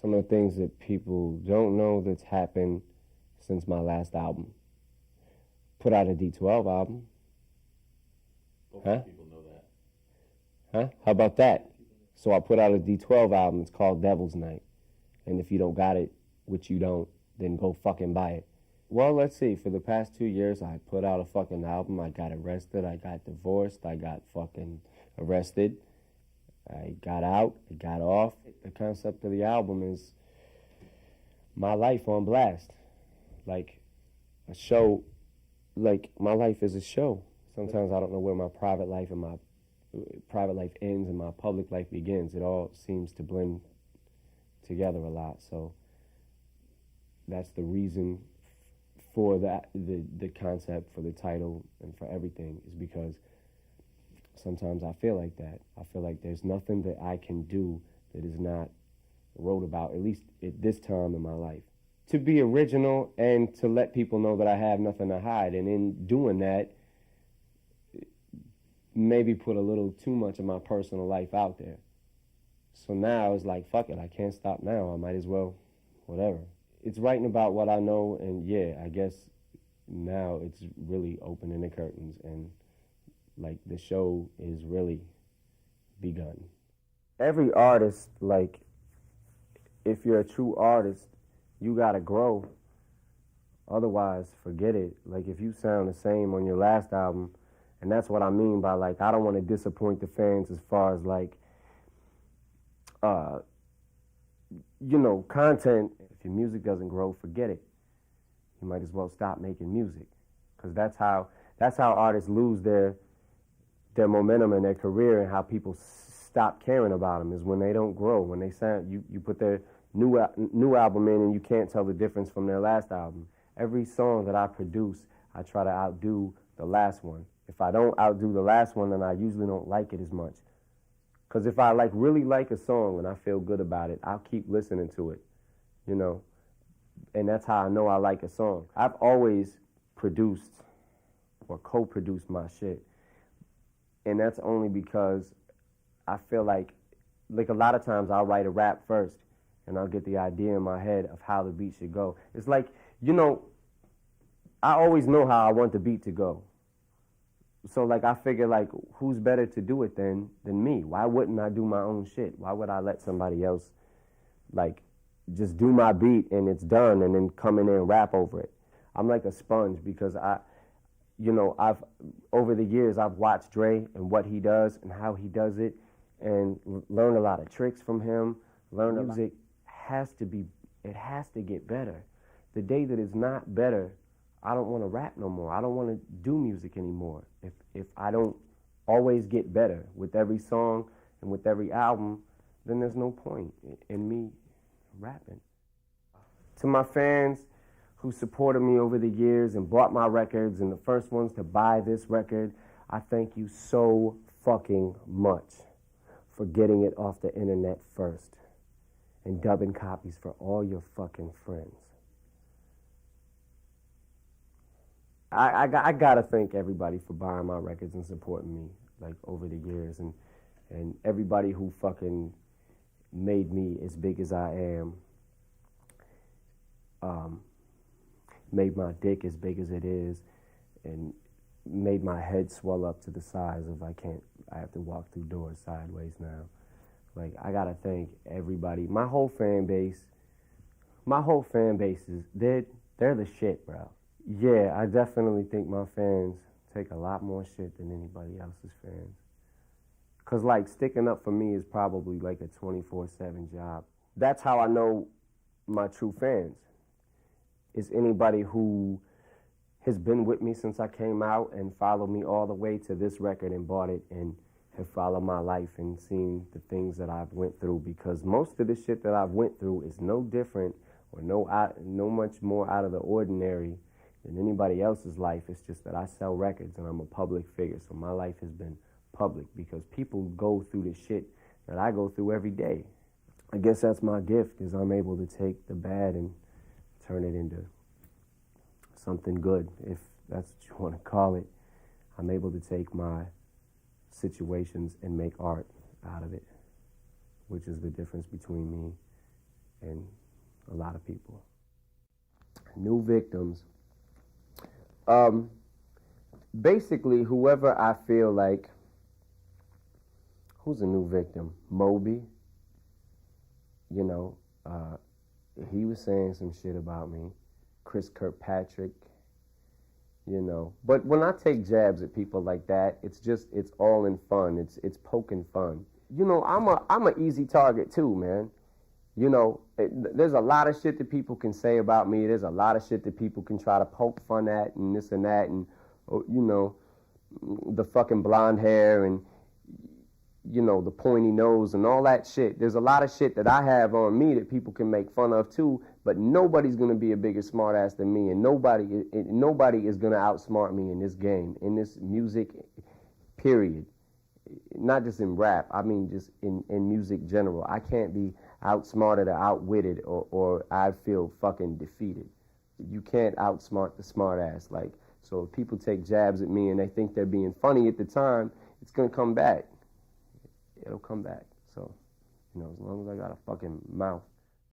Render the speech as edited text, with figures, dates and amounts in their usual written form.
Some of the things that people don't know that's happened since my last album. Put out a D12 album. Huh? People know that. Huh? How about that? So I put out a D12 album. It's called Devil's Night. And if you don't got it, which you don't, then go fucking buy it. Well, let's see. For the past 2 years, I put out a fucking album. I got arrested. I got divorced. I got fucking arrested. I got out. I got off. The concept of the album is my life on blast. Like a show. Like my life is a show. Sometimes I don't know where my private life ends and my public life begins. It all seems to blend together a lot. So that's the reason for that, the concept, for the title, and for everything, is because sometimes I feel like that. I feel like there's nothing that I can do that is not wrote about, at least at this time in my life. To be original and to let people know that I have nothing to hide. And in doing that, maybe put a little too much of my personal life out there. So now it's like, fuck it, I can't stop now. I might as well, whatever. It's writing about what I know, and yeah, I guess now it's really opening the curtains, and like the show is really begun. Every artist, like, if you're a true artist, you gotta grow. Otherwise, forget it. Like, if you sound the same on your last album, and that's what I mean by, like, I don't want to disappoint the fans as far as, like, content. If your music doesn't grow, forget it. You might as well stop making music, because that's how artists lose their momentum in their career, and how people stop caring about them is when they don't grow. When they sound, you put their new album in and you can't tell the difference from their last album. Every song that I produce, I try to outdo the last one. If I don't outdo the last one, then I usually don't like it as much. Because if I really like a song and I feel good about it, I'll keep listening to it, And that's how I know I like a song. I've always produced or co-produced my shit. And that's only because I feel like a lot of times I'll write a rap first and I'll get the idea in my head of how the beat should go. It's like, I always know how I want the beat to go. So, I figure, who's better to do it than me? Why wouldn't I do my own shit? Why would I let somebody else, just do my beat and it's done and then come in there and rap over it? I'm like a sponge because I've over the years, I've watched Dre and what he does and how he does it and learned a lot of tricks from him. Music has to get better. The day that it's not better, I don't want to rap no more. I don't want to do music anymore. If I don't always get better with every song and with every album, then there's no point in me rapping. To my fans who supported me over the years and bought my records and the first ones to buy this record, I thank you so fucking much for getting it off the internet first and dubbing copies for all your fucking friends. I gotta thank everybody for buying my records and supporting me, over the years, and everybody who fucking made me as big as I am, made my dick as big as it is, and made my head swell up to the size of I have to walk through doors sideways now. I gotta thank everybody. My whole fan base is, they're the shit, bro. Yeah, I definitely think my fans take a lot more shit than anybody else's fans. Because, sticking up for me is probably a 24/7 job. That's how I know my true fans. Is anybody who has been with me since I came out and followed me all the way to this record and bought it and have followed my life and seen the things that I've went through. Because most of the shit that I've went through is no different or no much more out of the ordinary than anybody else's life. It's just that I sell records and I'm a public figure, so my life has been public because people go through the shit that I go through every day. I guess that's my gift, is I'm able to take the bad and turn it into something good, if that's what you want to call it. I'm able to take my situations and make art out of it, which is the difference between me and people. New victims. Basically, whoever I feel like, who's a new victim? Moby, you know, he was saying some shit about me. Chris Kirkpatrick, you know. But when I take jabs at people like that, it's all in fun. It's poking fun. You know, I'm a easy target too, man. You know, there's a lot of shit that people can say about me. There's a lot of shit that people can try to poke fun at and this and that and, you know, the fucking blonde hair and, you know, the pointy nose and all that shit. There's a lot of shit that I have on me that people can make fun of too, but nobody's going to be a bigger smartass than me, and nobody is going to outsmart me in this game, in this music, period. Not just in rap, I mean just in music general. I can't be outsmarted or outwitted or I feel fucking defeated. You can't outsmart the smartass. Like, so if people take jabs at me and they think they're being funny at the time, it's going to come back. It'll come back. So, you know, as long as I got a fucking mouth.